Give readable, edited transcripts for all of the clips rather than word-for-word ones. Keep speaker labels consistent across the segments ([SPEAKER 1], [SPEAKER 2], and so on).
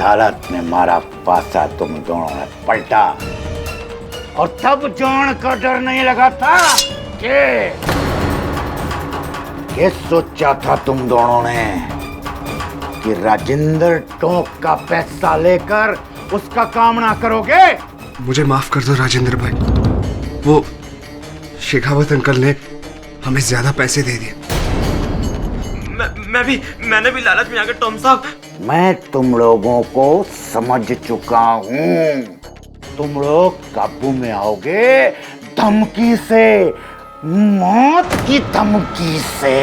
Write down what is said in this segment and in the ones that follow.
[SPEAKER 1] हालत में मारा पासा तुम दोनों ने पलटा, और तब जान का डर नहीं लगा था कि सोचा था तुम दोनों ने कि राजेंद्र टोंक का पैसा लेकर उसका काम ना करोगे।
[SPEAKER 2] मुझे माफ कर दो राजेंद्र भाई, वो शेखावत अंकल ने हमें ज्यादा पैसे दे दिए।
[SPEAKER 3] मैंने भी लालच में आकर टॉम साहब।
[SPEAKER 1] मैं तुम लोगों को समझ चुका हूँ। तुम लोग काबू में आओगे धमकी से, मौत की धमकी से।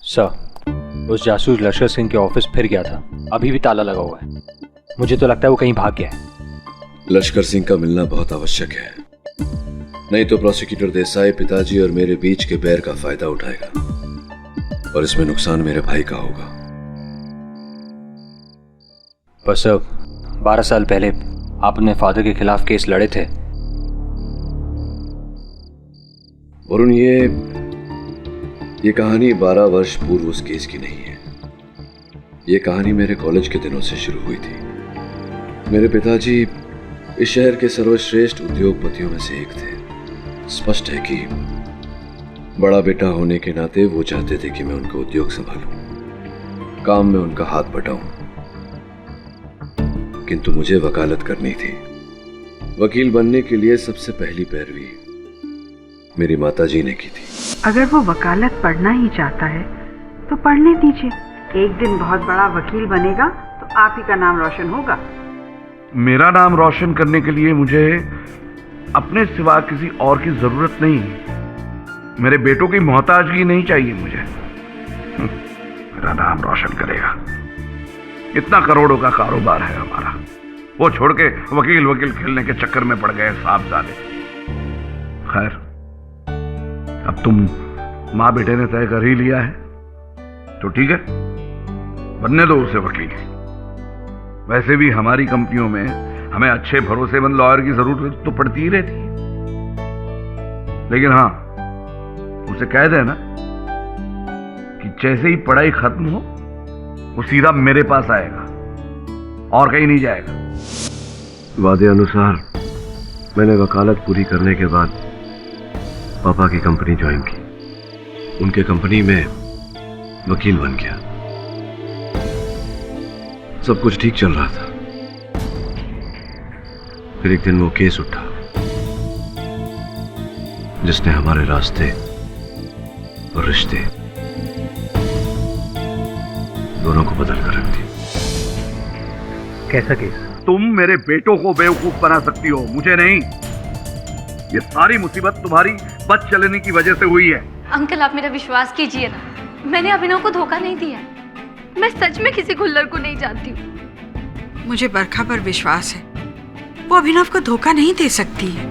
[SPEAKER 4] सर, उस जासूस लश्कर सिंह के ऑफिस फिर गया था, अभी भी ताला लगा हुआ है। मुझे तो लगता है वो कहीं भाग गया है।
[SPEAKER 5] लश्कर सिंह का मिलना बहुत आवश्यक है, नहीं तो प्रोसिक्यूटर देसाई पिताजी और मेरे बीच के बैर का फायदा उठाएगा और इसमें नुकसान मेरे भाई का होगा।
[SPEAKER 4] पर सर, 12 साल पहले आप अपने फादर के खिलाफ केस लड़े थे।
[SPEAKER 5] वरुण, ये कहानी 12 वर्ष पूर्व उस केस की नहीं है। ये कहानी मेरे कॉलेज के दिनों से शुरू हुई थी। मेरे पिताजी इस शहर के सर्वश्रेष्ठ उद्योगपतियों में से एक थे। स्पष्ट है कि बड़ा बेटा होने के नाते वो चाहते थे कि मैं उनका उद्योग संभालूं, काम में उनका हाथ बटाऊं, किंतु मुझे वकालत करनी थी। वकील बनने के लिए सबसे पहली पैरवी मेरी माताजी ने की थी।
[SPEAKER 6] अगर वो वकालत पढ़ना ही चाहता है तो पढ़ने दीजिए। एक दिन बहुत बड़ा वकील बनेगा तो आप ही का नाम रोशन होगा।
[SPEAKER 7] मेरा नाम रोशन करने के लिए मुझे अपने सिवा किसी और की जरूरत नहीं है। मेरे बेटों की मोहताजगी नहीं चाहिए मुझे। मेरा नाम रोशन करेगा। इतना करोड़ों का कारोबार है हमारा, वो छोड़ के वकील खेलने के चक्कर में पड़ गए साहबजादे। खैर, अब तुम माँ बेटे ने तय कर ही लिया है तो ठीक है, बनने दो उसे वकील। वैसे भी हमारी कंपनियों में हमें अच्छे भरोसेमंद लॉयर की जरूरत तो पड़ती ही रहती है। लेकिन हाँ, उसे कह देना कि जैसे ही पढ़ाई खत्म हो वो सीधा मेरे पास आएगा और कहीं नहीं जाएगा।
[SPEAKER 5] वादे अनुसार मैंने वकालत पूरी करने के बाद पापा की कंपनी ज्वाइन की। उनके कंपनी में वकील बन गया। सब कुछ ठीक चल रहा था। फिर एक दिन वो केस उठा जिसने हमारे रास्ते और रिश्ते दोनों को बदल कर रख दिया।
[SPEAKER 4] कैसा केस?
[SPEAKER 7] तुम मेरे बेटों को बेवकूफ बना सकती हो, मुझे नहीं। ये सारी मुसीबत तुम्हारी बद चलने की वजह से हुई है।
[SPEAKER 8] अंकल, आप मेरा विश्वास कीजिए ना, मैंने अभिनव को धोखा नहीं दिया। मैं सच में किसी खुल्लर को नहीं जानती हूँ।
[SPEAKER 6] मुझे बरखा पर विश्वास है, वो अभिनव को धोखा नहीं दे सकती है।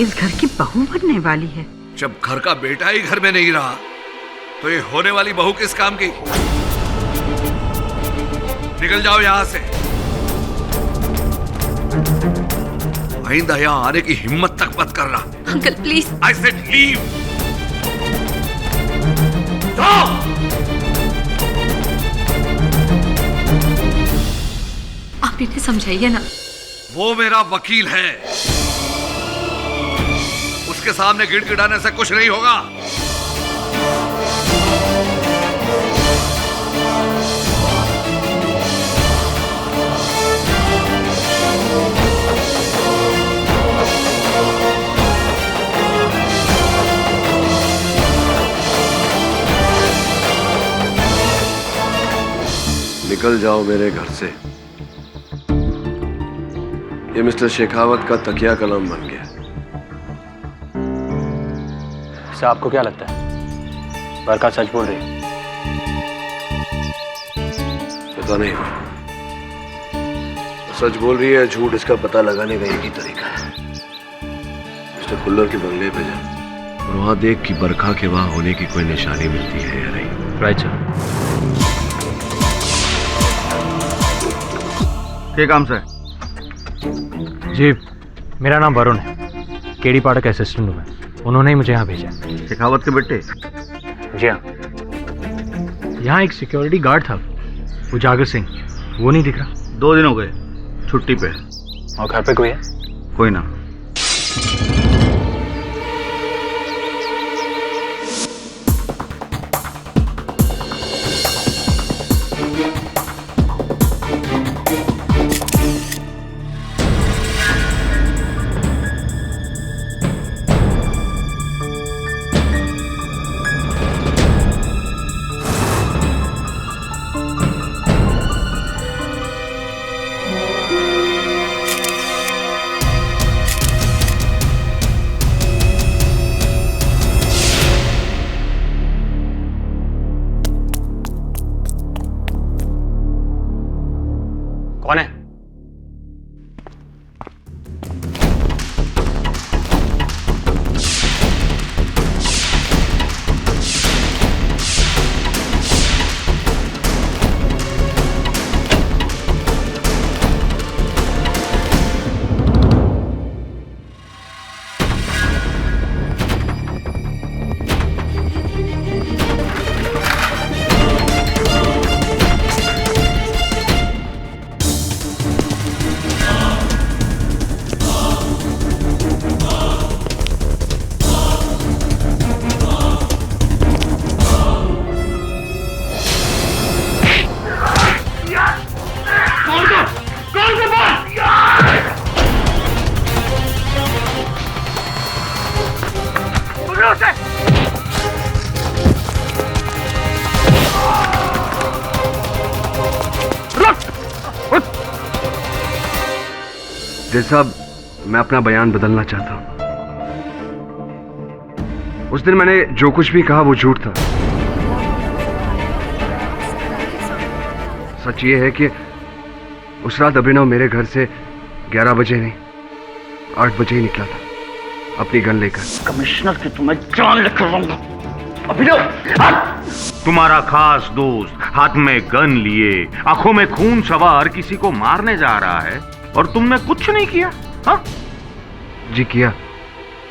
[SPEAKER 6] इस घर की बहू बनने वाली है।
[SPEAKER 9] जब घर का बेटा ही घर में नहीं रहा तो ये होने वाली बहू किस काम की? निकल जाओ यहां से। आइंदा यहां आने की हिम्मत तक मत करना।
[SPEAKER 8] Uncle please.
[SPEAKER 9] I said leave. जाओ।
[SPEAKER 8] आप इन्हें समझाइए ना।
[SPEAKER 9] वो मेरा वकील है, उसके सामने गिड़गिड़ाने से कुछ नहीं होगा।
[SPEAKER 5] निकल जाओ मेरे घर से। ये मिस्टर शेखावत का तकिया कलम बन गया।
[SPEAKER 4] सर, आपको क्या लगता है बरखा सच बोल रही है?
[SPEAKER 5] पता नहीं, सच बोल रही है झूठ, इसका पता लगाने का एक ही तरीका है। मिस्टर खुल्लर के बंगले पे जा और वहां देख कि बरखा के वहां होने की कोई निशानी मिलती है या नहीं।
[SPEAKER 4] Right sir.
[SPEAKER 7] क्या काम से?
[SPEAKER 4] जी, मेरा नाम वरुण है, केडी पाठक असिस्टेंट हूँ मैं। उन्होंने ही मुझे यहाँ भेजा।
[SPEAKER 1] शेखावत के बेटे?
[SPEAKER 4] जी हाँ। यहाँ एक सिक्योरिटी गार्ड था, उजागर सिंह, वो नहीं दिख रहा।
[SPEAKER 1] 2 दिन हो गए, छुट्टी पे।
[SPEAKER 4] और घर पे कोई है?
[SPEAKER 1] कोई ना।
[SPEAKER 4] कौन है?
[SPEAKER 2] जज साहब, मैं अपना बयान बदलना चाहता हूं। उस दिन मैंने जो कुछ भी कहा वो झूठ था। सच ये है कि उस रात अभिनव मेरे घर से 11 बजे नहीं 8 बजे ही निकला था, अपनी गन लेकर।
[SPEAKER 1] कमिश्नर की तुम्हें जान लेकर रहूंगा। अभिनव,
[SPEAKER 10] तुम्हारा खास दोस्त हाथ में गन लिए, आंखों में खून सवार किसी को मारने जा रहा है और तुमने कुछ नहीं किया? हाँ?
[SPEAKER 2] जी किया।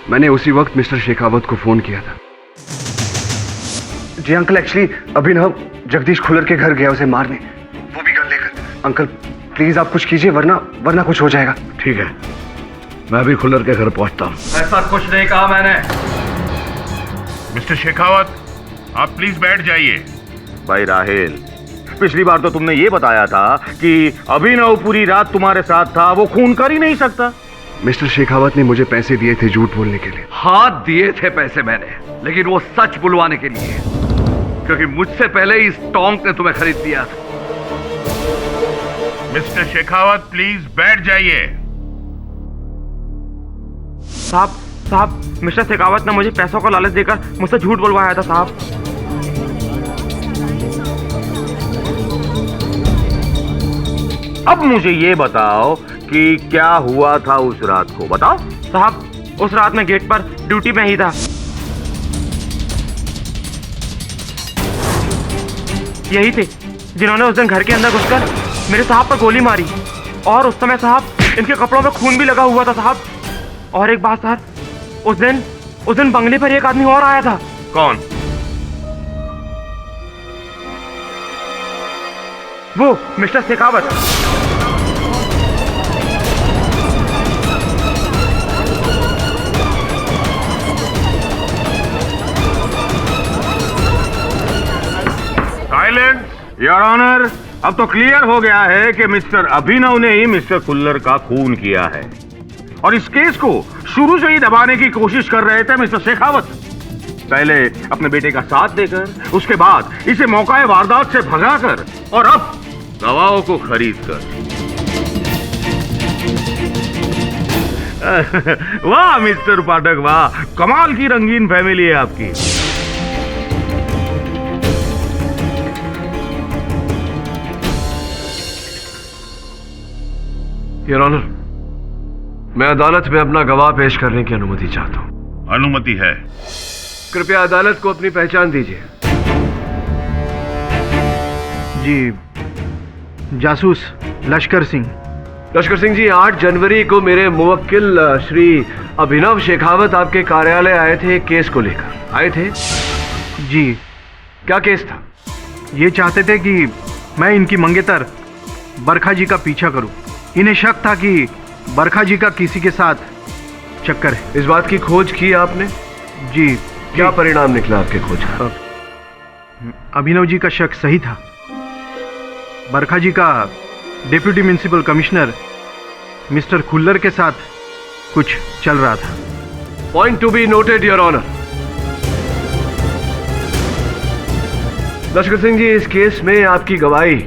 [SPEAKER 2] मैंने उसी वक्त मिस्टर शेखावत को फोन किया था। जी अंकल, एक्चुअली अभिनव जगदीश खुल्लर के घर गया उसे मारने, वो भी गन लेकर। अंकल प्लीज आप कुछ कीजिए, वरना कुछ हो जाएगा।
[SPEAKER 7] ठीक है, मैं अभी खुल्लर के घर पहुंचता हूं।
[SPEAKER 10] ऐसा कुछ नहीं कहा मैंने।
[SPEAKER 9] मिस्टर शेखावत, आप प्लीज बैठ जाइए।
[SPEAKER 10] भाई राहेल, पिछली बार तो तुमने ये बताया था कि अभिनव पूरी रात तुम्हारे साथ था, वो खून कर ही नहीं सकता।
[SPEAKER 2] मिस्टर शेखावत ने मुझे पैसे दिए थे झूठ बोलने के लिए।
[SPEAKER 5] हाथ दिए थे पैसे मैंने, लेकिन वो सच बुलवाने के लिए, क्योंकि मुझसे पहले इस टोंक ने तुम्हें खरीद लिया।
[SPEAKER 9] मिस्टर शेखावत प्लीज बैठ जाइए।
[SPEAKER 3] साहब, मिस्टर शेखावत ने मुझे पैसों का लालच देकर मुझसे झूठ बुलवाया था साहब।
[SPEAKER 10] अब मुझे ये बताओ कि क्या हुआ था उस रात को, बताओ।
[SPEAKER 3] साहब, उस रात मैं गेट पर ड्यूटी में ही था। यही थे जिन्होंने उस दिन घर के अंदर घुसकर मेरे साहब पर गोली मारी, और उस समय साहब इनके कपड़ों में खून भी लगा हुआ था साहब। और एक बात सर, उस दिन बंगले पर एक आदमी और आया था।
[SPEAKER 10] कौन?
[SPEAKER 3] वो mister Shekhawat.
[SPEAKER 10] Silent your honour. अब तो क्लियर हो गया है कि मिस्टर अभिनव ने ही मिस्टर खुल्लर का खून किया है, और इस केस को शुरू से ही दबाने की कोशिश कर रहे थे मिस्टर शेखावत। पहले अपने बेटे का साथ देकर, उसके बाद इसे मौकाए वारदात से भगाकर, और अब गवाहों को खरीद कर। वाह मिस्टर पाठक, वाह, कमाल की रंगीन फैमिली है आपकी।
[SPEAKER 2] योर ऑनर, मैं अदालत में अपना गवाह पेश करने की अनुमति चाहता हूं।
[SPEAKER 9] अनुमति है।
[SPEAKER 2] कृपया अदालत को अपनी पहचान दीजिए।
[SPEAKER 11] जी, जासूस लश्कर सिंह।
[SPEAKER 2] लश्कर सिंह जी, 8 जनवरी को मेरे मुवक्किल श्री अभिनव शेखावत आपके कार्यालय आए थे एक केस को लेकर। आए थे?
[SPEAKER 3] जी।
[SPEAKER 2] क्या केस था?
[SPEAKER 3] ये चाहते थे कि मैं इनकी मंगेतर बरखा जी का पीछा करूं। इन्हें शक था कि बरखा जी का किसी के साथ चक्कर है।
[SPEAKER 2] इस बात की खोज की आपने?
[SPEAKER 3] जी।
[SPEAKER 2] क्या परिणाम निकला आपके खोज का?
[SPEAKER 3] अभिनव जी का शक सही था। बरखा जी का deputy municipal commissioner mister Khullar के साथ कुछ चल रहा था।
[SPEAKER 2] Point to be noted your honour. Lashkar Singh जी, इस केस में आपकी गवाही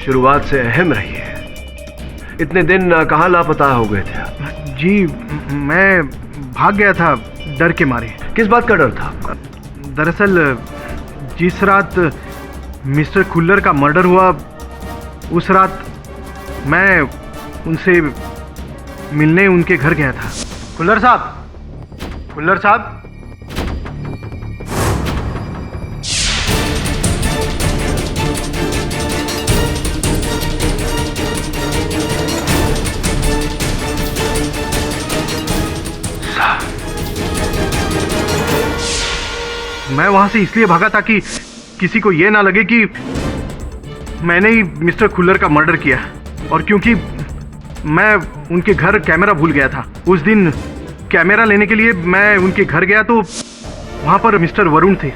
[SPEAKER 2] शुरुआत से अहम रही है। इतने दिन कहाँ लापता हो गए थे आप?
[SPEAKER 3] जी, मैं भाग गया था डर के मारे।
[SPEAKER 2] किस बात का डर था?
[SPEAKER 3] दरअसल जिस रात मिस्टर खुल्लर का मर्डर हुआ, उस रात मैं उनसे मिलने उनके घर गया था। खुल्लर साहब, खुल्लर साहब। मैं वहां से इसलिए भागा था कि किसी को यह ना लगे कि मैंने ही मिस्टर खुल्लर का मर्डर किया, और क्योंकि मैं उनके घर कैमरा भूल गया था। उस दिन कैमरा लेने के लिए मैं उनके घर गया तो वहां पर मिस्टर वरुण थे।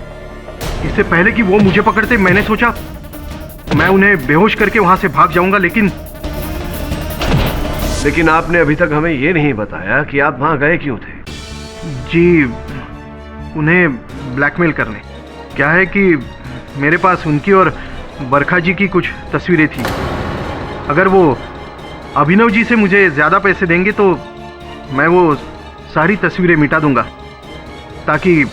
[SPEAKER 3] इससे पहले कि वो मुझे पकड़ते, मैंने सोचा मैं उन्हें बेहोश करके वहां से भाग जाऊंगा,
[SPEAKER 2] लेकिन आपने अभी तक हमें ये नहीं बताया कि आप वहां गए क्यों थे?
[SPEAKER 3] जी, उन्हें ब्लैकमेल करने। क्या है कि मेरे पास उनकी और बरखा जी की कुछ तस्वीरें थी। अगर वो अभिनव जी से मुझे ज़्यादा पैसे देंगे तो मैं वो सारी तस्वीरें मिटा दूंगा, ताकि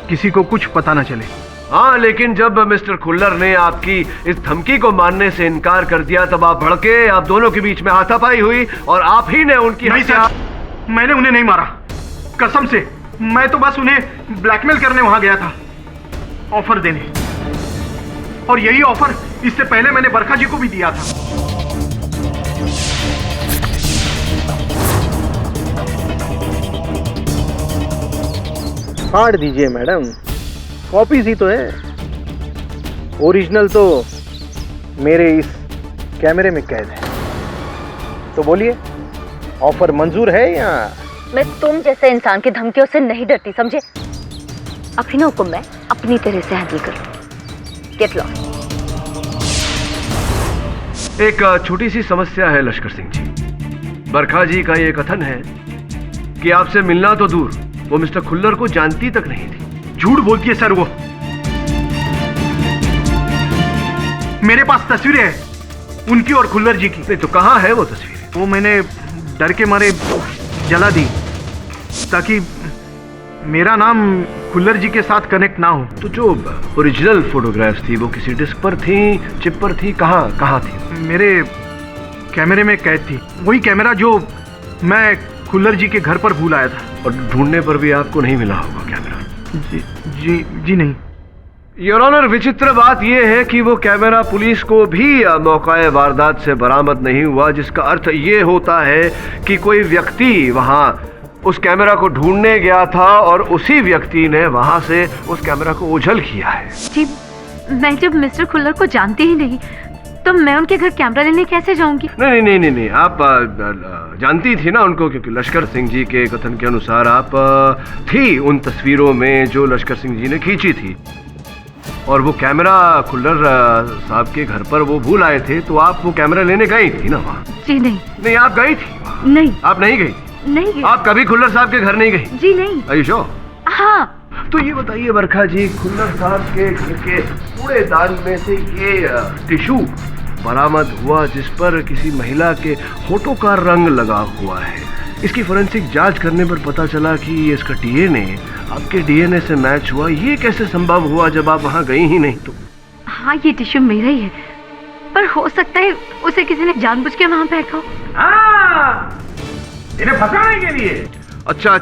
[SPEAKER 3] किसी को कुछ पता ना चले।
[SPEAKER 2] हाँ, लेकिन जब मिस्टर खुल्लर ने आपकी इस धमकी को मानने से इनकार कर दिया, तब आप भड़के, आप दोनों के बीच में हाथापाई हुई और आप ही ने उनकी
[SPEAKER 3] नहीं सर, मैंने उन्हें नहीं मारा, कसम से। मैं तो बस उन्हें ब्लैकमेल करने वहां गया था, ऑफर देने। और यही ऑफर इससे पहले मैंने बरखा जी को भी दिया था।
[SPEAKER 11] फाड़ दीजिए मैडम, कॉपीज ही तो है, ओरिजिनल तो मेरे इस कैमरे में कैद है। तो बोलिए, ऑफर मंजूर है या?
[SPEAKER 8] मैं तुम जैसे इंसान की धमकियों से नहीं डरती, समझे? अभिनव को मैं अपनी तरह से हैंडल करूं। Get lost.
[SPEAKER 2] एक छोटी सी समस्या है लश्कर सिंह जी। बरखा जी का ये कथन है कि आपसे मिलना तो दूर, वो मिस्टर खुल्लर को जानती तक नहीं थी।
[SPEAKER 3] झूठ बोलती है सर वो। मेरे पास तस्वीरें हैं उनकी और खुल्लर जी की।
[SPEAKER 2] नहीं तो कहाँ है वो तस्वीरें?
[SPEAKER 3] वो मैंने डर के मारे जला दी, ताकि मेरा नाम खुल्लर जी के साथ कनेक्ट ना हो।
[SPEAKER 2] तो जो ओरिजिनल फोटोग्राफ्स थी वो किसी डिस्क पर थी, चिप पर थी, कहाँ थी?
[SPEAKER 3] मेरे कैमरे में कैद थी, वही कैमरा जो मैं खुल्लर जी के घर पर भूल आया था।
[SPEAKER 2] और ढूंढने पर भी आपको नहीं मिला होगा कैमरा?
[SPEAKER 3] जी नहीं।
[SPEAKER 2] योर ऑनर, विचित्र बात यह है कि वो कैमरा पुलिस को भी मौकाए वारदात से बरामद नहीं हुआ, जिसका अर्थ ये होता है कि कोई व्यक्ति वहां उस कैमरा को ढूंढने गया था और उसी व्यक्ति ने वहां से उस कैमरा को ओझल किया है।
[SPEAKER 8] जी, मैं जब मिस्टर खुल्लर को जानती ही नहीं, तो मैं उनके घर कैमरा लेने कैसे जाऊंगी?
[SPEAKER 2] नहीं, आप जानती थी ना उनको, क्योंकि लश्कर सिंह जी के कथन के अनुसार आप थी उन तस्वीरों में जो लश्कर सिंह जी ने खींची थी, और वो कैमरा खुल्लर साहब के घर पर वो भूल आए थे, तो आप वो कैमरा लेने गई थी ना वहाँ?
[SPEAKER 8] जी नहीं,
[SPEAKER 2] आप गई थी?
[SPEAKER 8] नहीं,
[SPEAKER 2] आप नहीं गई?
[SPEAKER 8] नहीं,
[SPEAKER 2] आप कभी खुल्लर साहब के घर नहीं गई?
[SPEAKER 8] जी नहीं।
[SPEAKER 2] Are you sure?
[SPEAKER 8] हाँ।
[SPEAKER 2] तो ये बताइए बरखा जी, खुल्लर साहब के घर के कूड़ेदान में से ये टिश्यू बरामद हुआ जिस पर किसी महिला के होठों का रंग लगा हुआ है। इसकी फोरेंसिक जांच करने पर पता चला कि इसका डीएनए आपके डीएनए से मैच हुआ। ये कैसे संभव हुआ जब आप वहां गई ही नहीं? तो
[SPEAKER 8] हाँ, ये टिश्यू मेरा ही है, पर हो सकता है उसे किसी ने जानबूझ के वहां फेंका हो।
[SPEAKER 10] इन्हें फंसाने के लिए।
[SPEAKER 2] अच्छा,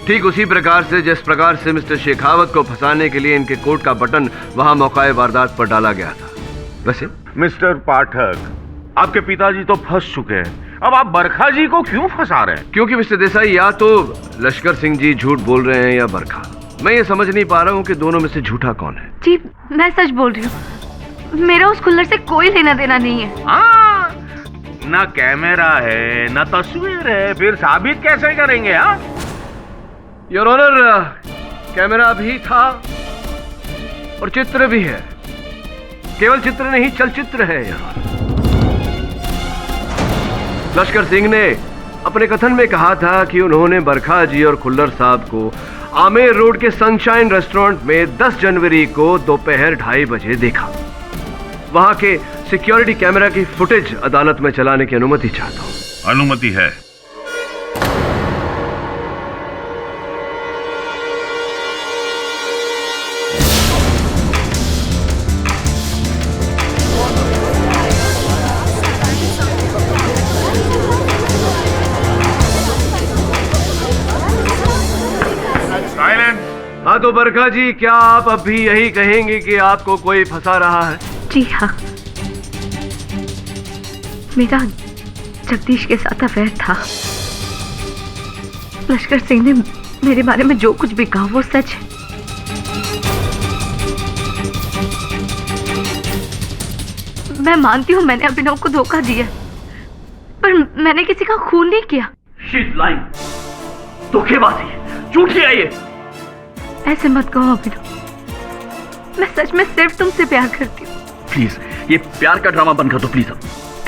[SPEAKER 2] ठीक उसी प्रकार से जिस प्रकार से मिस्टर शेखावत को फंसाने के लिए इनके कोट का बटन वहां मौकाए वारदात पर डाला गया था। वैसे
[SPEAKER 10] मिस्टर पाठक, आपके पिताजी तो फंस चुके हैं, अब आप बरखा जी को क्यों फंसा रहे हैं?
[SPEAKER 2] क्योंकि मिस्टर देसाई, या तो लश्कर सिंह जी झूठ बोल रहे हैं या बरखा। मैं ये समझ नहीं पा रहा हूँ कि दोनों में से झूठा कौन है।
[SPEAKER 8] जी मैं सच बोल रही हूँ, मेरा उस खुल्लर से कोई लेना देना नहीं है।
[SPEAKER 10] हाँ, ना कैमरा है ना तस्वीर है, फिर साबित कैसे करेंगे? हाँ
[SPEAKER 2] योर ऑनर, कैमरा भी था और चित्र भी है। केवल चित्र नहीं, चलचित्र है यहाँ। लश्कर सिंह ने अपने कथन में कहा था कि उन्होंने बरखा जी और खुल्लर साहब को आमेर रोड के सनशाइन रेस्टोरेंट में 10 जनवरी को दोपहर 2:30 बजे देखा। वहां के सिक्योरिटी कैमरा की फुटेज अदालत में चलाने की अनुमति चाहता हूं।
[SPEAKER 10] अनुमति है।
[SPEAKER 2] हाँ तो बरखा जी, क्या आप अब भी यही कहेंगे कि आपको कोई फंसा रहा है?
[SPEAKER 8] जी हाँ, मेरा जगदीश के साथ अफेयर था। लश्कर सिंह ने मेरे बारे में जो कुछ भी कहा वो सच है। मैं मानती हूँ मैंने अभिनव को धोखा दिया, पर मैंने किसी का खून नहीं किया।
[SPEAKER 3] She's lying, धोखेबाजी, झूठी है ये।
[SPEAKER 8] ऐसे मत कहो अभिनव, मैं सच में सिर्फ तुमसे प्यार करती हूँ।
[SPEAKER 3] प्लीज ये प्यार का ड्रामा बंद कर दो प्लीज। अब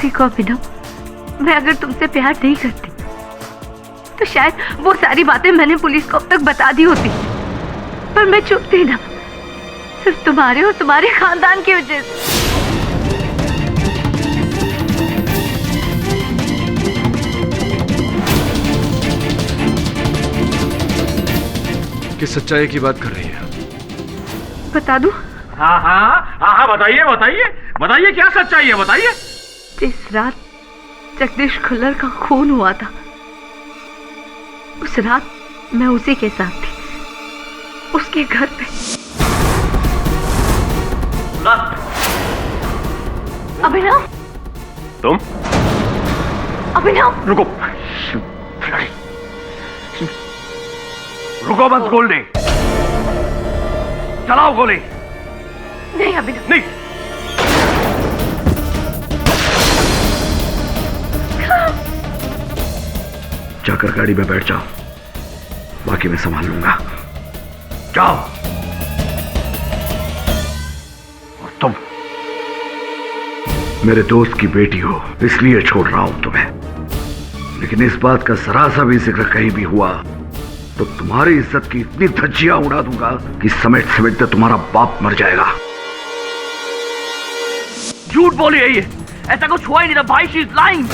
[SPEAKER 8] देखो अभिनव, मैं अगर तुमसे प्यार नहीं करती तो शायद वो सारी बातें मैंने पुलिस को अब तक बता दी होती, पर मैं चुप थी ना, सिर्फ तुम्हारे और तुम्हारे खानदान की वजह से।
[SPEAKER 2] किस सच्चाई की बात कर रही है?
[SPEAKER 8] बता दूं?
[SPEAKER 10] हाँ हाँ हाँ हाँ, बताइए बताइए बताइए, क्या सच्चाई है बताइए।
[SPEAKER 8] जिस रात जगदीश खुल्लर का खून हुआ था, उस रात मैं उसी के साथ थी, उसके घर पे। अभिनव,
[SPEAKER 10] तुम?
[SPEAKER 8] अभिनव
[SPEAKER 10] रुको रुको, बस गोली चलाओ, गोली।
[SPEAKER 8] नहीं अभिनव,
[SPEAKER 10] नहीं।
[SPEAKER 2] जाकर गाड़ी में बैठ जाओ, बाकी मैं संभाल लूंगा। जाओ। और तुम मेरे दोस्त की बेटी हो, इसलिए छोड़ रहा हूं तुम्हें, लेकिन इस बात का जरा सा भी जिक्र कहीं भी हुआ तो तुम्हारी इज्जत की इतनी धज्जियां उड़ा दूंगा कि समेट समेटते तुम्हारा बाप मर जाएगा।
[SPEAKER 3] झूठ बोली है ये, ऐसा कुछ हुआ ही नहीं था भाई। She is lying.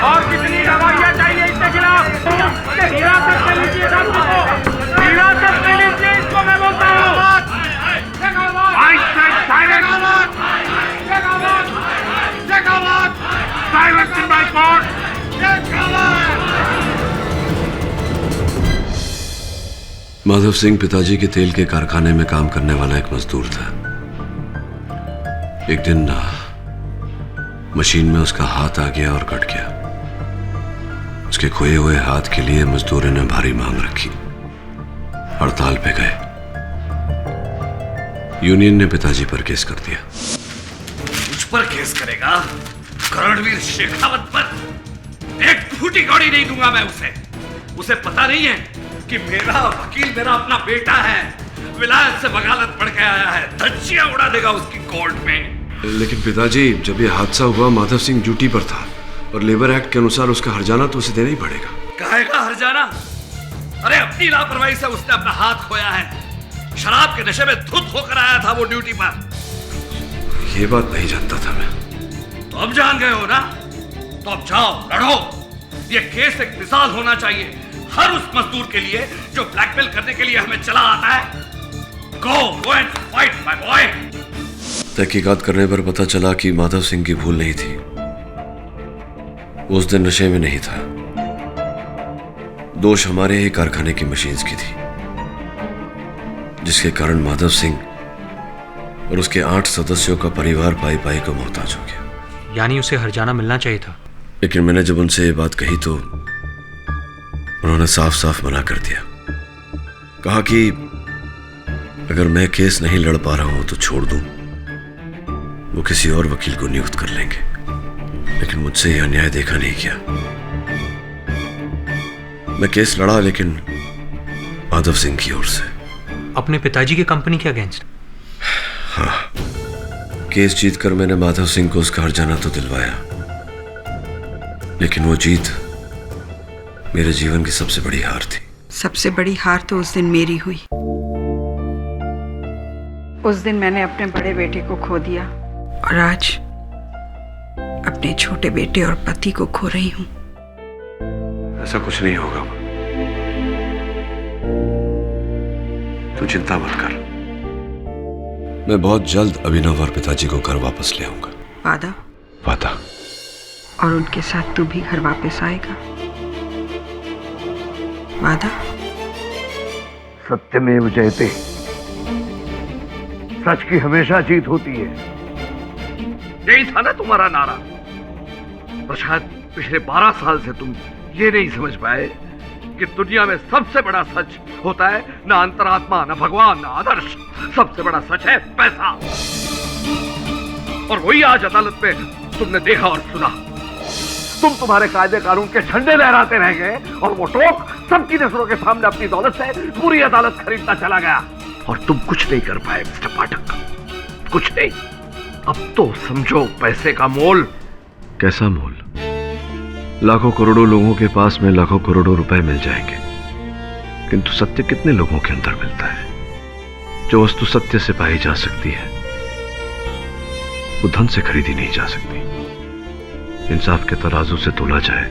[SPEAKER 10] और कितनी दवाइयां चाहिए इसके खिलाफ? हिरासत में लीजिए हिरासत में लीजिए इसको, मैं बोलता हूँ। Silence in my court!
[SPEAKER 5] Madhav Singh पिताजी के तेल के कारखाने में काम करने वाला एक मजदूर था। एक दिन मशीन में उसका हाथ आ गया और कट गया। उसके खोए हुए हाथ के लिए मजदूरों ने भारी मांग रखी, हड़ताल पे गए। यूनियन ने पिताजी पर केस कर दिया।
[SPEAKER 9] मुझ पर केस करेगा? करणवीर शेखावत पर एक फूटी कौड़ी नहीं दूंगा मैं उसे। उसे पता नहीं है कि मेरा वकील मेरा अपना बेटा है, विलायत से बगालत पढ़ के आया है, धज्जियां उड़ा देगा उसकी कोर्ट में।
[SPEAKER 5] लेकिन पिताजी, जब ये हादसा हुआ माधव सिंह ड्यूटी पर था और लेबर एक्ट के अनुसार उसका हर्जाना तो उसे देना ही पड़ेगा।
[SPEAKER 9] कहेगा हर्जाना? अरे अपनी लापरवाही से उसने अपना हाथ खोया है। शराब के नशे में धुत होकर आया था वो ड्यूटी पर।
[SPEAKER 5] ये बात नहीं जानता था मैं।
[SPEAKER 9] तो अब जान गए हो ना? तो अब जाओ लड़ो। ये केस एक मिसाल होना चाहिए हर उस मजदूर के लिए जो ब्लैकमेल करने के लिए हमें चला आता है। Go and fight my boy.
[SPEAKER 5] तहकीकात करने पर पता चला कि माधव सिंह की भूल नहीं थी। उस दिन नशे में नहीं था। दोष हमारे ही कारखाने की मशीन्स की थी, जिसके कारण माधव सिंह और उसके 8 सदस्यों का परिवार पाई पाई को मोहताज हो गया।
[SPEAKER 4] यानी उसे हरजाना मिलना चाहिए था।
[SPEAKER 5] लेकिन मैंने जब उनसे ये बात कही तो उन्होंने साफ साफ मना कर दिया। कहा कि अगर मैं केस नहीं लड़ पा रहा हूं तो छोड़ दूं, वो किसी और वकील को नियुक्त कर लेंगे। लेकिन मुझसे यह अन्याय देखा नहीं गया। मैं केस लड़ा, लेकिन माधव सिंह की ओर से।
[SPEAKER 4] अपने पिताजी की कंपनी के अगेंस्ट?
[SPEAKER 5] हाँ, केस जीतकर मैंने माधव सिंह को उसका हर्जाना तो दिलवाया, लेकिन वो जीत मेरे जीवन की सबसे बड़ी हार थी।
[SPEAKER 6] सबसे बड़ी हार तो उस दिन मेरी हुई। उस दिन मैंने अपने बड़े बेटे को खो दिया और आज अपने छोटे बेटे और पति को खो रही हूँ।
[SPEAKER 5] ऐसा कुछ नहीं होगा, तू चिंता मत कर। मैं बहुत जल्द अभिनव और पिताजी को घर वापस ले आऊंगा।
[SPEAKER 6] वादा?
[SPEAKER 5] वादा।
[SPEAKER 6] और उनके साथ तू भी घर वापस आएगा? वादा?
[SPEAKER 2] सत्यमेव जयते। सच की हमेशा जीत होती है। यही था ना तुम्हारा नारा। पर शायद पिछले 12 साल से तुम ये नहीं समझ पाए कि दुनिया में सबसे बड़ा सच होता है ना अंतरात्मा, ना भगवान, ना आदर्श। सबसे बड़ा सच है पैसा। और वही आज अदालत में तुमने देखा और सुना। तुम्हारे कायदे कानून के झंडे लहराते रह गए और वो टोक सबकी नजरों के सामने अपनी दौलत से पूरी अदालत खरीदता चला गया। और तुम कुछ नहीं कर पाए मिस्टर पाठक, कुछ नहीं। अब तो समझो पैसे का मोल।
[SPEAKER 5] कैसा मोल? लाखों करोड़ों लोगों के पास में लाखों करोड़ों रुपए मिल जाएंगे, किंतु सत्य कितने लोगों के अंदर मिलता है? जो वस्तु सत्य से पाई जा सकती है वो धन से खरीदी नहीं जा सकती। इंसाफ के तराजू से तोला जाए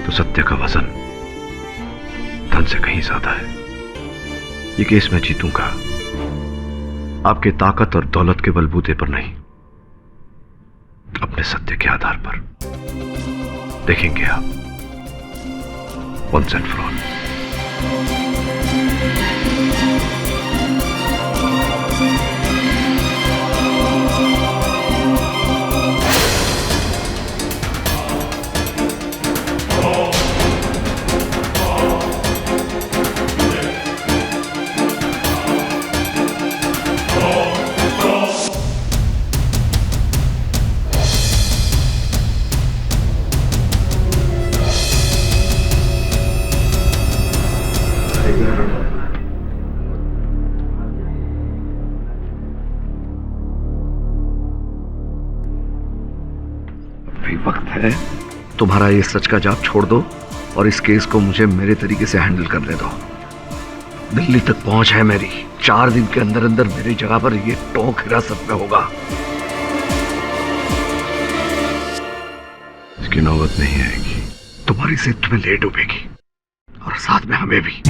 [SPEAKER 5] तो सत्य का वजन धन से कहीं ज्यादा है। ये केस मैं जीतूंगा, आपके ताकत और दौलत के बलबूते पर नहीं, अपने सत्य के आधार पर। देखेंगे आप, वंस एंड फॉर ऑल।
[SPEAKER 2] वक्त है तुम्हारा ये सच का जाप छोड़ दो और इस केस को मुझे मेरे तरीके से हैंडल करने दो। दिल्ली तक पहुंच है मेरी। 4 दिन के अंदर अंदर मेरी जगह पर ये टोक हिरासत में होगा।
[SPEAKER 5] इसकी नौबत नहीं आएगी।
[SPEAKER 2] तुम्हारी से तुम्हें ले डूबेगी और साथ में हमें भी।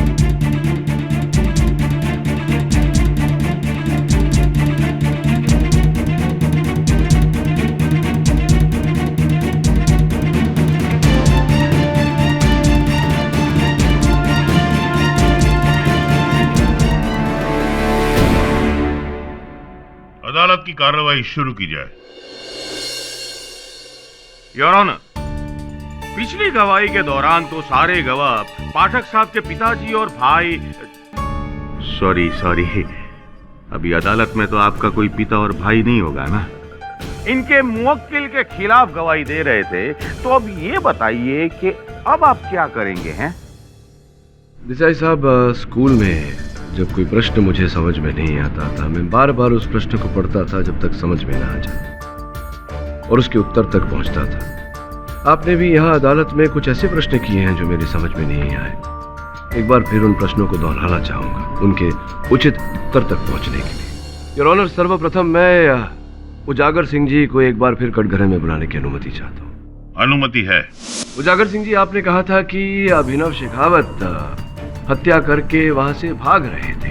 [SPEAKER 10] अदालत की कार्रवाई शुरू की जाए। योर ऑनर, पिछली गवाही के दौरान तो सारे गवाह पाठक साहब के पिताजी और भाई। सॉरी, अभी अदालत में तो आपका कोई पिता और भाई नहीं होगा ना। इनके मुवक्किल के खिलाफ गवाही दे रहे थे, तो अब ये बताइए कि अब आप क्या करेंगे? हैं
[SPEAKER 5] देसाई साहब, स्कूल में जब कोई प्रश्न मुझे समझ में नहीं आता था, मैं बार बार उस प्रश्न को पढ़ता था जब तक समझ में ना आ जाता और उसके उत्तर तक पहुंचता था। आपने भी यहाँ अदालत में कुछ ऐसे प्रश्न किए हैं जो मेरी समझ में नहीं आए। एक बार फिर उन प्रश्नों को दोहराना चाहूंगा, उनके उचित उत्तर तक पहुंचने के लिए। योर ऑनर, सर्वप्रथम मैं उजागर सिंह जी को एक बार फिर कटघरे में बुलाने की अनुमति चाहता हूँ।
[SPEAKER 10] अनुमति है।
[SPEAKER 5] उजागर सिंह जी, आपने कहा था कि अभिनव शेखावत हत्या करके वहां से भाग रहे थे,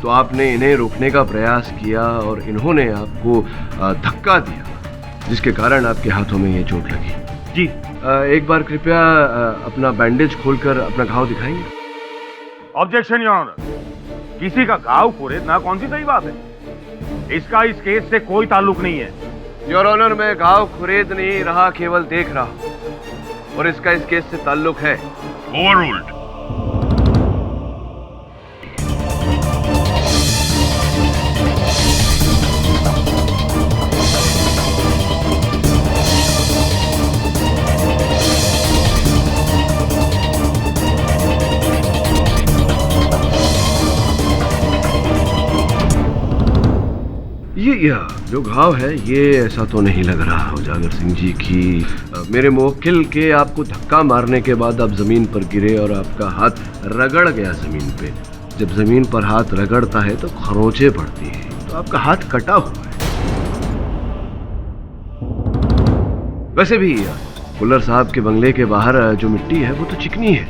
[SPEAKER 5] तो आपने इन्हें रोकने का प्रयास किया और इन्होंने आपको धक्का दिया, जिसके कारण आपके हाथों में ये चोट लगी।
[SPEAKER 10] जी।
[SPEAKER 5] एक बार कृपया अपना बैंडेज खोलकर अपना घाव दिखाएंगे?
[SPEAKER 10] Objection your honour. किसी का घाव खरीदना कौन सी सही बात है? इसका इस केस से कोई ताल्लुक नहीं है।
[SPEAKER 2] योर ऑनर, मैं घाव खरीद नहीं रहा, केवल देख रहा हूं, और इसका इस केस से ताल्लुक है।
[SPEAKER 10] ओवररूल्ड।
[SPEAKER 2] ये जो घाव है ये ऐसा तो नहीं लग रहा उजागर सिंह जी कि मेरे मुवक्किल के आपको धक्का मारने के बाद आप जमीन पर गिरे और आपका हाथ रगड़ गया जमीन पे। जब जमीन पर हाथ रगड़ता है तो खरोंचें पड़ती हैं, तो आपका हाथ कटा हुआ है। वैसे भी कुल्लर साहब के बंगले के बाहर जो मिट्टी है वो तो चिकनी है,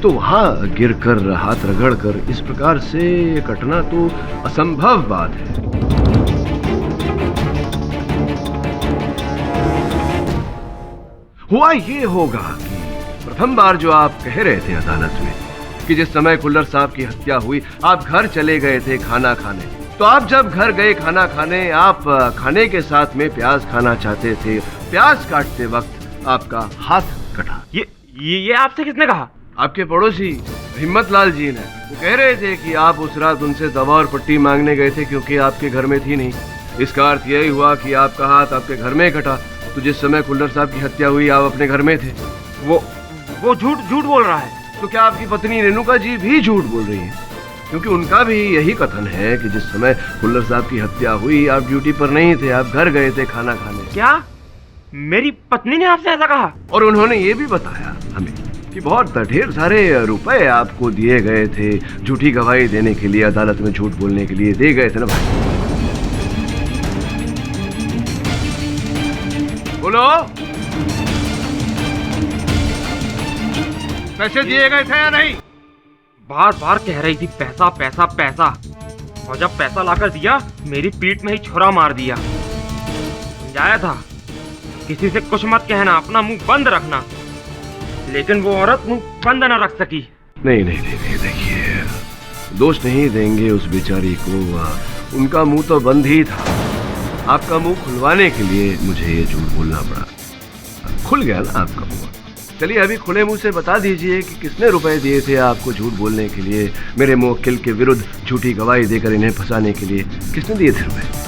[SPEAKER 2] तो वहां गिर कर हाथ रगड़ कर इस प्रकार से कटना तो असंभव बात है। हुआ ये होगा कि प्रथम बार जो आप कह रहे थे अदालत में कि जिस समय कुल्लर साहब की हत्या हुई आप घर चले गए थे खाना खाने, तो आप जब घर गए खाना खाने, आप खाने के साथ में प्याज खाना चाहते थे। प्याज काटते वक्त आपका हाथ कटा।
[SPEAKER 3] ये आपसे किसने कहा?
[SPEAKER 2] आपके पड़ोसी हिम्मत लाल जी ने। वो कह रहे थे कि आप उस रात उनसे दवा और पट्टी मांगने गए थे क्योंकि आपके घर में थी नहीं। इसका अर्थ यही हुआ कि आपका हाथ आपके घर में कटा, तो जिस समय कुल्लर साहब की हत्या हुई आप अपने घर में थे।
[SPEAKER 3] वो झूठ बोल रहा है।
[SPEAKER 2] तो क्या आपकी पत्नी रेणुका जी भी झूठ बोल रही है? क्योंकि उनका भी यही कथन है कि जिस समय कुल्लर साहब की हत्या हुई आप ड्यूटी पर नहीं थे, आप घर गए थे खाना खाने।
[SPEAKER 3] क्या मेरी पत्नी ने आपसे ऐसा कहा?
[SPEAKER 2] और उन्होंने ये भी बताया हमें कि बहुत ढेर सारे रुपए आपको दिए गए थे झूठी गवाही देने के लिए, अदालत में झूठ बोलने के लिए दे गए थे ना भाई? बोलो,
[SPEAKER 10] पैसे दिए गए थे या नहीं?
[SPEAKER 3] बार बार कह रही थी पैसा पैसा पैसा, और जब पैसा लाकर दिया मेरी पीठ में ही छुरा मार दिया। समझाया था किसी से कुछ मत कहना, अपना मुंह बंद रखना, लेकिन वो औरत मुंह बंद न रख सकी।
[SPEAKER 2] नहीं, देखिए, दोष नहीं देंगे उस बेचारी को, उनका मुंह तो बंद ही था। आपका मुंह खुलवाने के लिए मुझे ये झूठ बोलना पड़ा। खुल गया ना आपका मुंह। चलिए अभी खुले मुंह से बता दीजिए कि किसने रुपए दिए थे आपको झूठ बोलने के लिए, मेरे मुवक्किल के विरुद्ध झूठी गवाही देकर इन्हें फंसाने के लिए किसने दिए थे रुपए?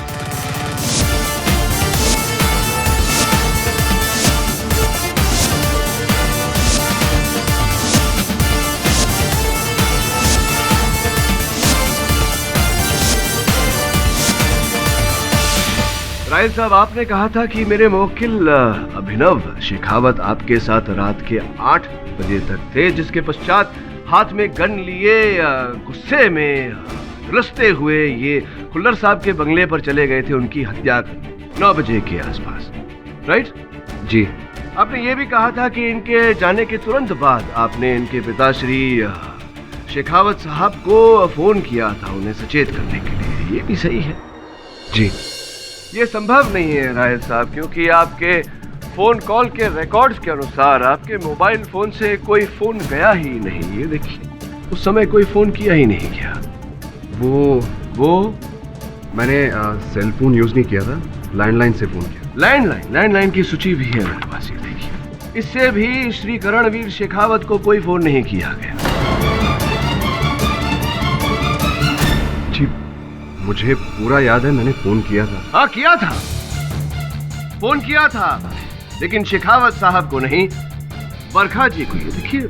[SPEAKER 2] रायल साहब, आपने कहा था कि मेरे मुवक्किल अभिनव शेखावत आपके साथ रात के 8 बजे तक थे, जिसके पश्चात हाथ में गन लिए गुस्से में रुसते हुए ये कुल्लर साहब के बंगले पर चले गए थे उनकी हत्या 9 बजे के आसपास, राइट? जी। आपने ये भी कहा था कि इनके जाने के तुरंत बाद आपने इनके पिताश्री शेखावत साहब को फोन किया था उन्हें सचेत करने के लिए। ये भी सही है? जी। ये संभव नहीं है रायल साहब, क्योंकि आपके फोन कॉल के रिकॉर्ड्स के अनुसार आपके मोबाइल फोन से कोई फोन गया ही नहीं। ये देखिए, उस समय कोई फोन किया ही नहीं गया।
[SPEAKER 12] वो मैंने सेल फोन यूज नहीं किया था, लैंडलाइन से फोन किया।
[SPEAKER 2] लैंडलाइन की सूची भी है मेरे पास, ये देखिए। इससे भी श्री करणवीर शेखावत को कोई फोन नहीं किया गया।
[SPEAKER 12] जी, मुझे पूरा याद है, मैंने फोन किया था।
[SPEAKER 2] हाँ, किया था, फोन किया था, लेकिन शेखावत साहब को नहीं, बरखा जी को। ये देखिए,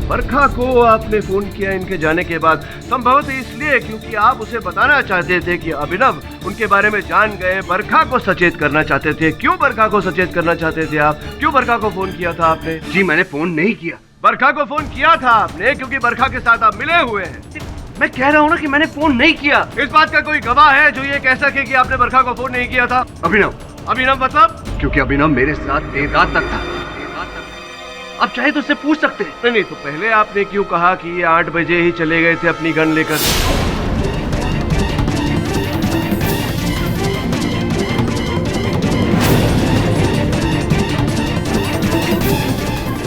[SPEAKER 2] बरखा को आपने फोन किया इनके जाने के बाद, संभवतः इसलिए क्योंकि आप उसे बताना चाहते थे कि अभिनव उनके बारे में जान गए, बरखा को सचेत करना चाहते थे। क्यों बरखा को सचेत करना चाहते थे आप? क्यों बरखा को फोन किया था आपने?
[SPEAKER 12] जी, मैंने फोन नहीं किया।
[SPEAKER 2] बरखा को फोन किया था आपने, क्योंकि बरखा के साथ आप मिले हुए हैं।
[SPEAKER 12] मैं कह रहा हूँ ना कि मैंने फोन नहीं किया।
[SPEAKER 2] इस बात का कोई गवाह है जो ये कह सके कि आपने बरखा को फोन नहीं किया था? अभिनव मतलब?
[SPEAKER 12] क्योंकि अभिनव मेरे साथ देर रात तक था। आप चाहे तो उससे पूछ सकते हैं।
[SPEAKER 2] नहीं, तो पहले आपने क्यों कहा कि ये 8 बजे ही चले गए थे अपनी गन लेकर?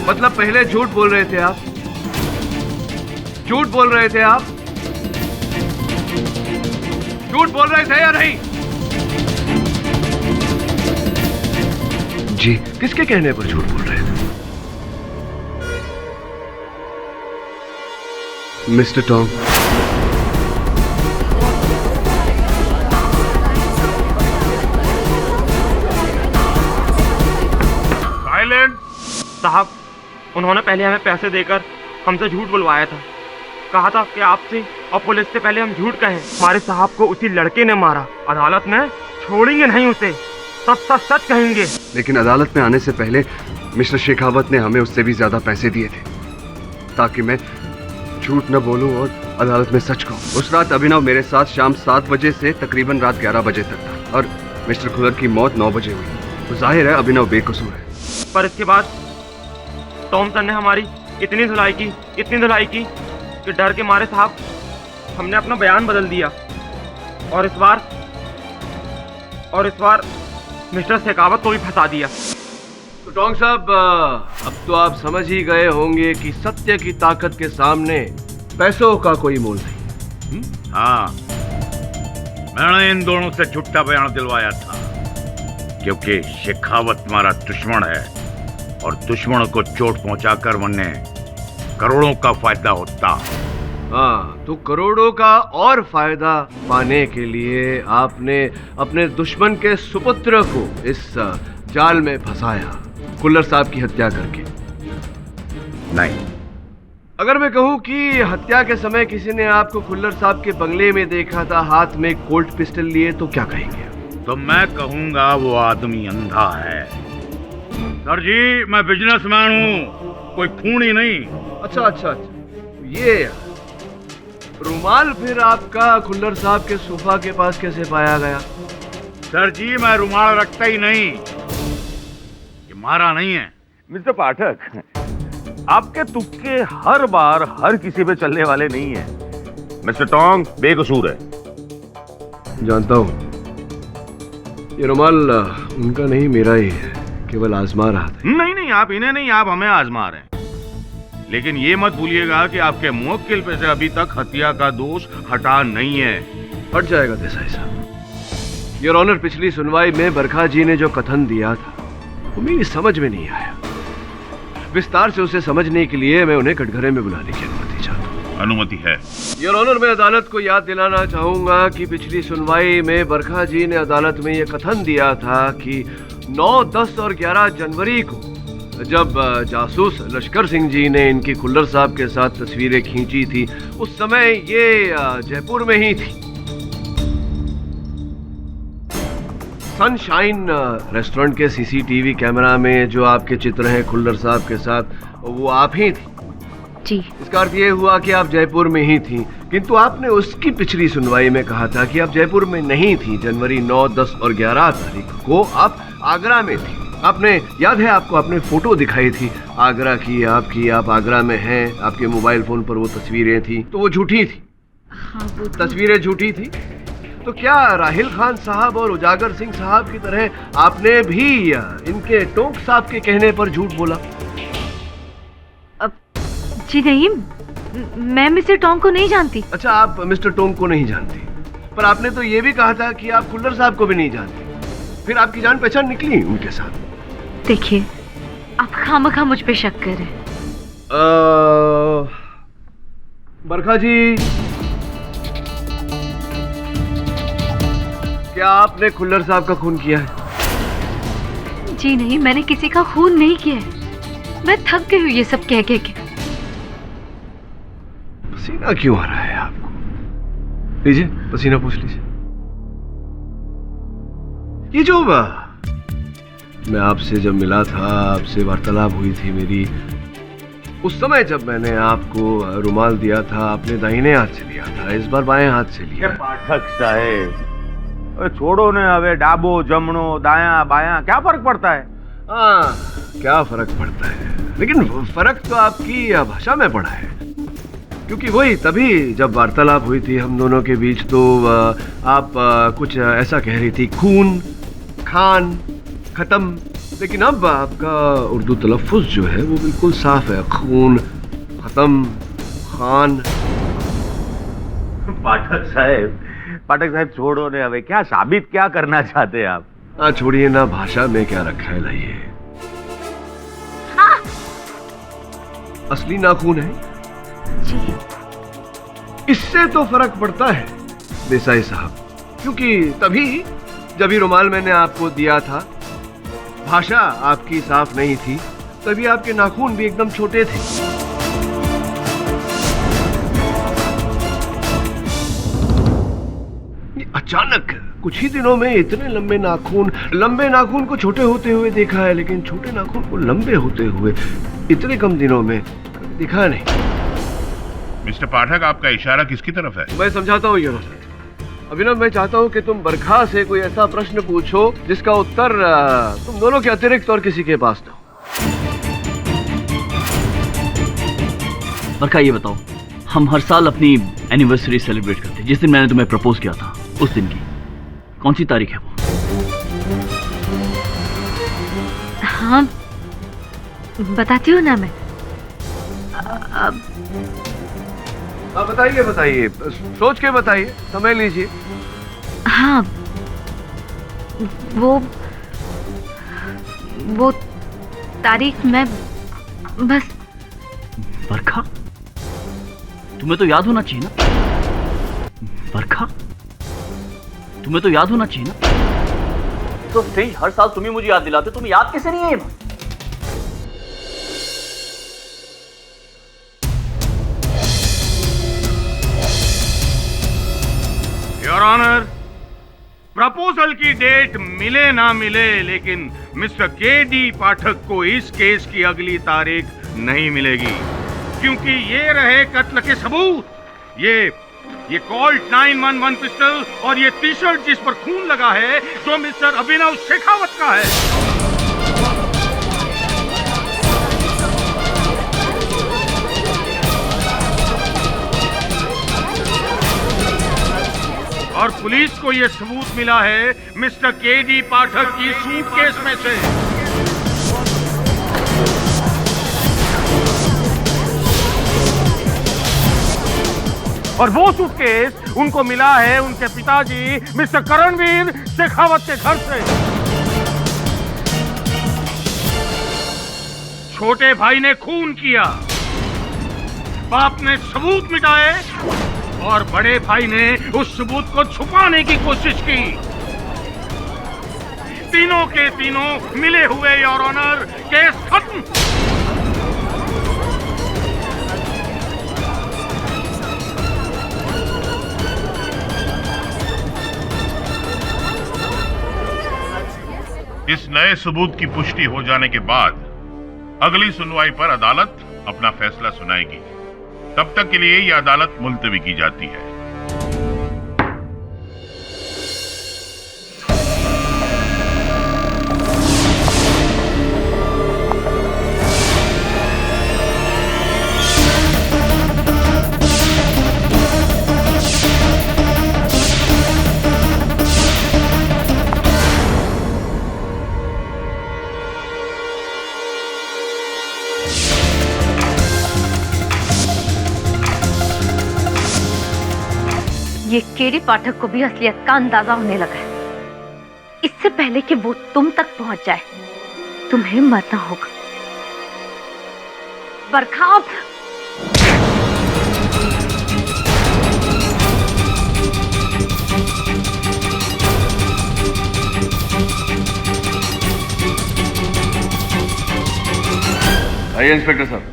[SPEAKER 2] मतलब पहले झूठ बोल रहे थे आप? झूठ बोल रहे थे आप? झूठ बोल रहे थे या नहीं? जी, किसके कहने पर झूठ बोल रहे थे? Mister Tom.
[SPEAKER 3] साइलेंट। साहब, उन्होंने पहले हमें पैसे देकर हमसे झूठ बुलवाया था। कहा था कि आपसे और पुलिस से पहले हम झूठ कहें। हमारे साहब को उसी लड़के ने मारा। अदालत में छोड़ेंगे नहीं उसे, सब सच सच कहेंगे।
[SPEAKER 12] लेकिन अदालत में आने से पहले मिस्टर शेखावत ने हमें उससे भी ज्यादा पैसे दिए थे ताकि मैं झूठ न बोलूं और अदालत में सच कहूं। उस रात अभिनव मेरे साथ शाम 7 बजे से तकरीबन रात 11 बजे तक था और मिस्टर खुल्लर की मौत 9 बजे हुई। तो जाहिर है अभिनव बेकसूर है।
[SPEAKER 3] पर इसके बाद टॉम सर ने हमारी इतनी धुलाई की कि डर के मारे साहब हमने अपना बयान बदल दिया और इस बार मिस्टर शेखावत को भी फंसा दिया।
[SPEAKER 2] तो टोंग साहब, अब तो आप समझ ही गए होंगे कि सत्य की ताकत के सामने पैसों का कोई मोल नहीं।
[SPEAKER 7] हाँ, मैंने इन दोनों से झूठा बयान दिलवाया था क्योंकि शेखावत हमारा दुश्मन है और दुश्मनों को चोट पहुंचाकर वरने करोड़ों का फायदा होता।
[SPEAKER 2] हाँ, तो करोड़ों का और फायदा पाने के लिए आपने अपने दुश्मन के सुपुत्र को इस जाल में फंसाया, खुल्लर साहब की हत्या करके।
[SPEAKER 7] नहीं,
[SPEAKER 2] अगर मैं कहूं कि हत्या के समय किसी ने आपको खुल्लर साहब के बंगले में देखा था हाथ में कोल्ट पिस्टल लिए, तो क्या कहेंगे?
[SPEAKER 7] तो मैं कहूंगा वो आदमी अंधा है। सर जी, मैं बिजनेसमैन हूँ, कोई खूनी नहीं।
[SPEAKER 2] अच्छा, ये रुमाल फिर आपका खुल्लर साहब के सोफा के पास कैसे पाया गया?
[SPEAKER 7] सर जी, मैं रुमाल रखता ही नहीं, ये मारा नहीं है।
[SPEAKER 10] मिस्टर पाठक, आपके तुक्के हर बार हर किसी पे चलने वाले नहीं है। मिस्टर टोंग बेकसूर है।
[SPEAKER 2] जानता हूँ, ये रुमाल उनका नहीं मेरा ही है, केवल आजमा रहा था।
[SPEAKER 10] नहीं, आप इन्हें नहीं, आप हमें आजमा रहे हैं। लेकिन ये मत भूलिएगा कि आपके मुवक्किल पे से अभी तक हत्या का दोष हटा नहीं है।
[SPEAKER 2] हट जाएगा देसाई साहब। योर ऑनर, पिछली सुनवाई में बरखा जी ने जो कथन दिया था वो मेरी समझ में नहीं आया। विस्तार से उसे समझने के लिए मैं उन्हें कटघरे में बुलाने की अनुमति चाहता हूँ।
[SPEAKER 10] अनुमति है।
[SPEAKER 2] योर ऑनर, मैं अदालत को याद दिलाना चाहूंगा कि पिछली सुनवाई में बरखा जी ने अदालत में यह कथन दिया था कि 9, 10 और 11 जनवरी को जब जासूस लश्कर सिंह जी ने इनकी खुल्लर साहब के साथ तस्वीरें खींची थी, उस समय ये जयपुर में ही थी। सनशाइन रेस्टोरेंट के सीसीटीवी कैमरा में जो आपके चित्र हैं खुल्लर साहब के साथ, वो आप ही थी
[SPEAKER 8] जी।
[SPEAKER 2] इसका अर्थ ये हुआ कि आप जयपुर में ही थी, किंतु आपने उसकी पिछली सुनवाई में कहा था कि आप जयपुर में नहीं थी। जनवरी 9, 10 और 11 तारीख को आप आगरा में थी। आपने याद है, आपको आपने फोटो दिखाई थी आगरा की, आपकी, आप आगरा में हैं, आपके मोबाइल फोन पर वो तस्वीरें थी, तो वो झूठी थी।
[SPEAKER 8] हाँ, वो
[SPEAKER 2] तस्वीरें झूठी थी। तो क्या राहिल खान साहब और उजागर सिंह साहब की तरह आपने भी इनके टोंक साहब के कहने पर झूठ बोला?
[SPEAKER 8] जी नहीं, मैं मिस्टर टोंग को नहीं जानती।
[SPEAKER 2] अच्छा, आप मिस्टर टोंग को नहीं जानती, पर आपने तो ये भी कहा था कि आप खुल्लर साहब को भी नहीं जानती। फिर आपकी जान पहचान निकली उनके साथ।
[SPEAKER 8] देखिए, आप खामखा मुझ पे शक कर रहे हैं।
[SPEAKER 2] बरखा जी, क्या आपने खुल्लर साहब का खून किया है?
[SPEAKER 8] जी नहीं, मैंने किसी का खून नहीं किया है। मैं थक गई हूँ ये सब कह के।
[SPEAKER 2] पसीना क्यों आ रहा है आपको? लीजिए, पसीना पूछ लीजिए। ये जो मैं आपसे जब मिला था, आपसे वार्तालाप हुई थी मेरी, उस समय जब मैंने आपको रुमाल दिया था, आपने दाहिने हाथ से लिया था, इस बार बाएं हाथ से लिया।
[SPEAKER 10] पाठक साहेब, छोड़ो ने, हवे डाबो जमणो दाया बाया क्या फर्क पड़ता है?
[SPEAKER 2] हाँ, क्या फर्क पड़ता है, लेकिन फर्क तो आपकी भाषा में पड़ा है। क्योंकि वही तभी जब वार्तालाप हुई थी हम दोनों के बीच, तो आप कुछ ऐसा कह रही थी, खून, खान, खत्म। लेकिन अब आपका उर्दू तलफ़ुज़ जो है वो बिल्कुल साफ है, खून, खत्म, खान।
[SPEAKER 10] पाठक साहब, पाठक साहब छोड़ो ने, हमें क्या साबित क्या करना चाहते हैं आप?
[SPEAKER 2] हाँ छोड़िए ना, भाषा में क्या रखा है लाइए। असली नाखून है
[SPEAKER 8] जी।
[SPEAKER 2] इससे तो फर्क पड़ता है देसाई साहब, क्योंकि तभी जब ये रुमाल मैंने आपको दिया था, भाषा आपकी साफ नहीं थी, तभी आपके नाखून भी एकदम छोटे थे। अचानक कुछ ही दिनों में इतने लंबे नाखून को छोटे होते हुए देखा है, लेकिन छोटे नाखून को लंबे होते हुए इतने कम दिनों में कभी दिखा नहीं।
[SPEAKER 7] मिस्टर पाठक, आपका इशारा किसकी तरफ है?
[SPEAKER 2] मैं समझाता हूँ योर ऑनर। अभिनव, मैं चाहता हूँ कि तुम बरखा से कोई ऐसा प्रश्न पूछो जिसका उत्तर तुम दोनों के अतिरिक्त और किसी के पास ना हो।
[SPEAKER 13] बरखा, ये बताओ, हम हर साल अपनी एनिवर्सरी सेलिब्रेट करते हैं। जिस दिन मैंने तुम्हें प्रपोज किया था, उस दिन की कौन सी तारीख है वो?
[SPEAKER 8] हाँ, बताती हूँ ना मैं।
[SPEAKER 2] हाँ बताइए बताइए, सोच के बताइए, समय लीजिए।
[SPEAKER 8] हाँ, वो तारीख मैं बस।
[SPEAKER 13] बरखा, तुम्हें तो याद होना चाहिए ना। बरखा, तुम्हें तो याद होना चाहिए ना। तो स्ट्रेंज, हर साल तुम ही मुझे याद दिलाते, तुम्हें याद कैसे नहीं है?
[SPEAKER 10] योर ऑनर, प्रपोजल की डेट मिले ना मिले, लेकिन मिस्टर के.डी. पाठक को इस केस की अगली तारीख नहीं मिलेगी, क्योंकि ये रहे कत्ल के सबूत। ये कॉल्ट 911 पिस्टल और ये टी शर्ट जिस पर खून लगा है, जो मिस्टर अभिनव शेखावत का है। और पुलिस को यह सबूत मिला है मिस्टर के.डी. पाठक की सूटकेस में से। और वो सूटकेस उनको मिला है उनके पिताजी मिस्टर करणवीर शेखावत के घर से। छोटे भाई ने खून किया, बाप ने सबूत मिटाए, और बड़े भाई ने उस सबूत को छुपाने की कोशिश की। तीनों के तीनों मिले हुए योर ऑनर, केस खत्म।
[SPEAKER 7] इस नए सबूत की पुष्टि हो जाने के बाद अगली सुनवाई पर अदालत अपना फैसला सुनाएगी। तब तक के लिए यह अदालत मुलतवी की जाती है।
[SPEAKER 8] ये के.डी. पाठक को भी असलियत का अंदाजा होने लगा है। इससे पहले कि वो तुम तक पहुंच जाए, तुम्हें मरना होगा। बरखा,
[SPEAKER 12] आइए इंस्पेक्टर साहब।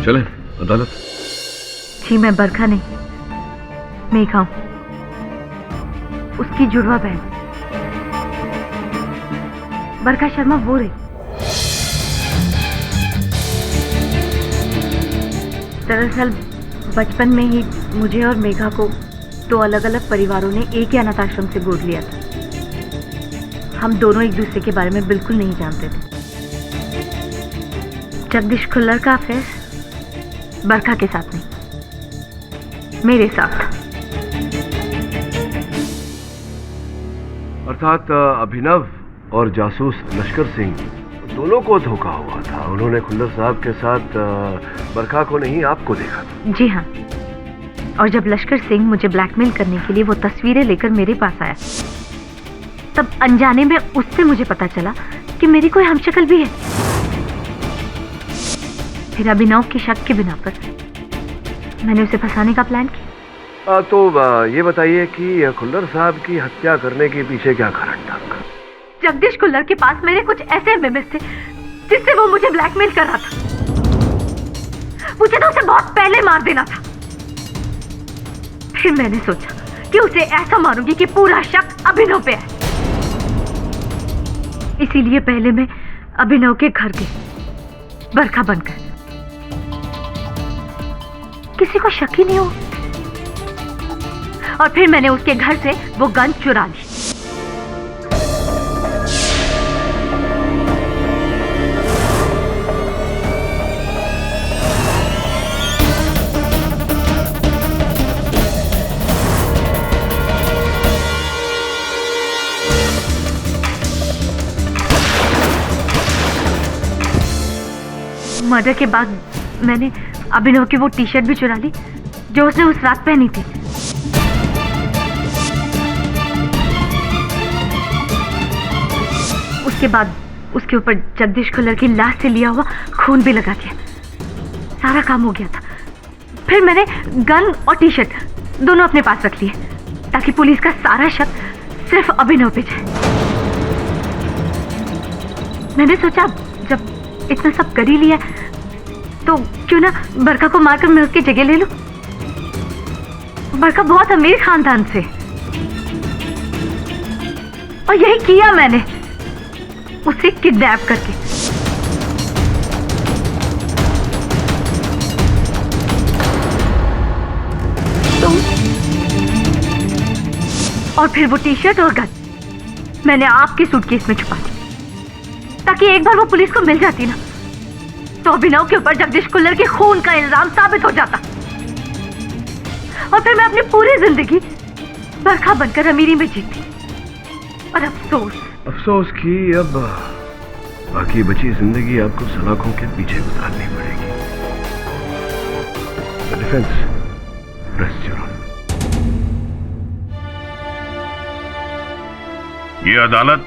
[SPEAKER 5] चलें अदालत।
[SPEAKER 8] जी, मैं बरखा नहीं, मेघा हूं, उसकी जुड़वा बहन। बरखा शर्मा वो रही। दरअसल बचपन में ही मुझे और मेघा को दो अलग अलग परिवारों ने एक ही अनाथ आश्रम से गोद लिया था। हम दोनों एक दूसरे के बारे में बिल्कुल नहीं जानते थे। जगदीश खुल्लर का अफेयर बरखा के साथ नहीं, मेरे साथ।
[SPEAKER 2] अर्थात अभिनव और जासूस लश्कर सिंह दोनों को धोखा हुआ था। उन्होंने खुल्लर साहब के साथ बरखा को नहीं, आपको देखा था।
[SPEAKER 8] जी हाँ, और जब लश्कर सिंह मुझे ब्लैकमेल करने के लिए वो तस्वीरें लेकर मेरे पास आया, तब अनजाने में उससे मुझे पता चला कि मेरी कोई हमशक्ल भी है। फिर अभिनव की शक के बिना पर मैंने उसे फंसाने का प्लान किया।
[SPEAKER 2] तो ये बताइए कि खुल्लर साहब की हत्या करने के पीछे क्या कारण था?
[SPEAKER 8] जगदीश खुल्लर के पास मेरे कुछ ऐसे एमएमएस थे जिससे वो मुझे ब्लैकमेल कर रहा था। मुझे तो उसे बहुत पहले मार देना था। फिर मैंने सोचा कि उसे ऐसा मारूंगी कि पूरा शक अभिनव पे है। इसीलिए पहले मैं अभिनव के घर गई बरखा बनकर, किसी को शक ही नहीं हो। और फिर मैंने उसके घर से वो गन चुरा ली। मर्डर के बाद मैंने अभिनव की वो टी शर्ट भी चुरा ली जो उसने उस रात पहनी थी। उसके बाद उसके ऊपर जगदीश खुल्लर की लाश से लिया हुआ खून भी लगा दिया। सारा काम हो गया था। फिर मैंने गन और टी शर्ट दोनों अपने पास रख लिए ताकि पुलिस का सारा शक सिर्फ अभिनव पे जाए। मैंने सोचा जब इतना सब कर ही लिया तो क्यों ना बरखा को मारकर मैं उसकी जगह ले लूं। बरखा बहुत अमीर खानदान से, और यही किया मैंने, उसे किडनैप करके। और फिर वो टी शर्ट और गन मैंने आपके सूटकेस में छुपा दी ताकि एक बार वो पुलिस को मिल जाती ना तो अभिनव के ऊपर जगदीश खुल्लर के खून का इल्जाम साबित हो जाता। और फिर मैं अपनी पूरी जिंदगी बरखा बनकर अमीरी में जीती। और
[SPEAKER 2] अफसोस कि अब बाकी बची जिंदगी आपको सलाखों के पीछे गुजारनी पड़ेगी। Defence, rest your honour.
[SPEAKER 7] ये अदालत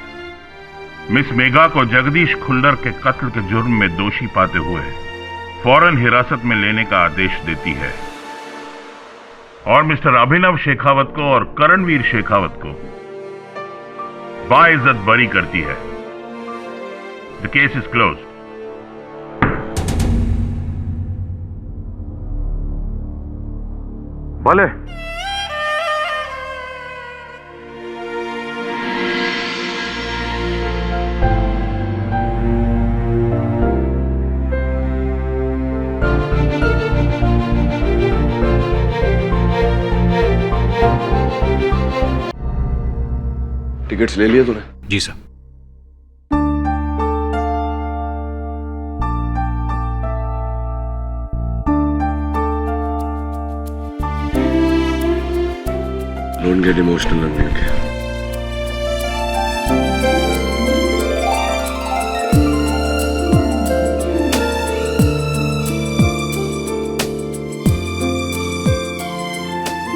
[SPEAKER 7] मिस मेघा को जगदीश खुल्लर के कत्ल के जुर्म में दोषी पाते हुए फौरन हिरासत में लेने का आदेश देती है और मिस्टर अभिनव शेखावत को और करणवीर शेखावत को बाइज्जत बरी करती है। The case is close.
[SPEAKER 2] बोले
[SPEAKER 5] टिकट्स ले लिया तूने?
[SPEAKER 4] जी sir.
[SPEAKER 5] Don't get emotional on me, okay?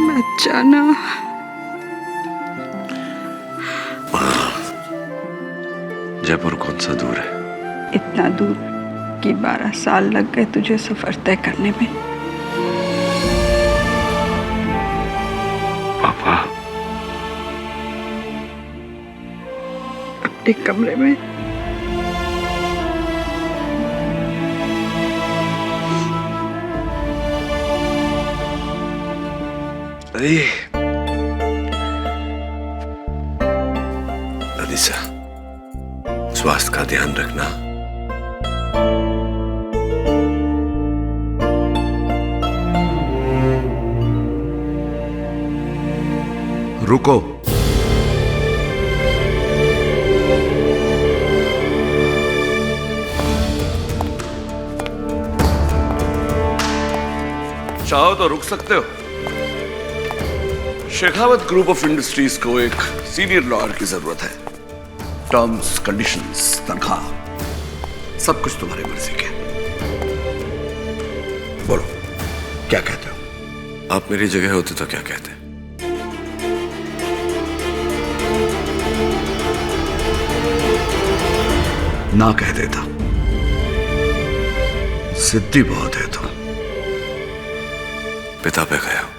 [SPEAKER 6] मत जाना।
[SPEAKER 5] जयपुर कौन सा दूर है?
[SPEAKER 6] इतना दूर कि 12 साल लग गए तुझे सफर तय करने में।
[SPEAKER 5] पापा,
[SPEAKER 6] अपने कमरे में
[SPEAKER 5] अरे अनिसा, स्वास्थ्य का ध्यान रखना। रुको।
[SPEAKER 9] चाहो तो रुक सकते हो। शेखावत ग्रुप ऑफ इंडस्ट्रीज को एक सीनियर लॉयर की जरूरत है। टर्म्स, कंडीशंस, तनख्वाह सब कुछ तुम्हारी मर्जी के। बोलो क्या कहते हो? आप मेरी जगह होते तो क्या कहते? ना कह देता। सिद्धि बहुत है तो पिता पे गया।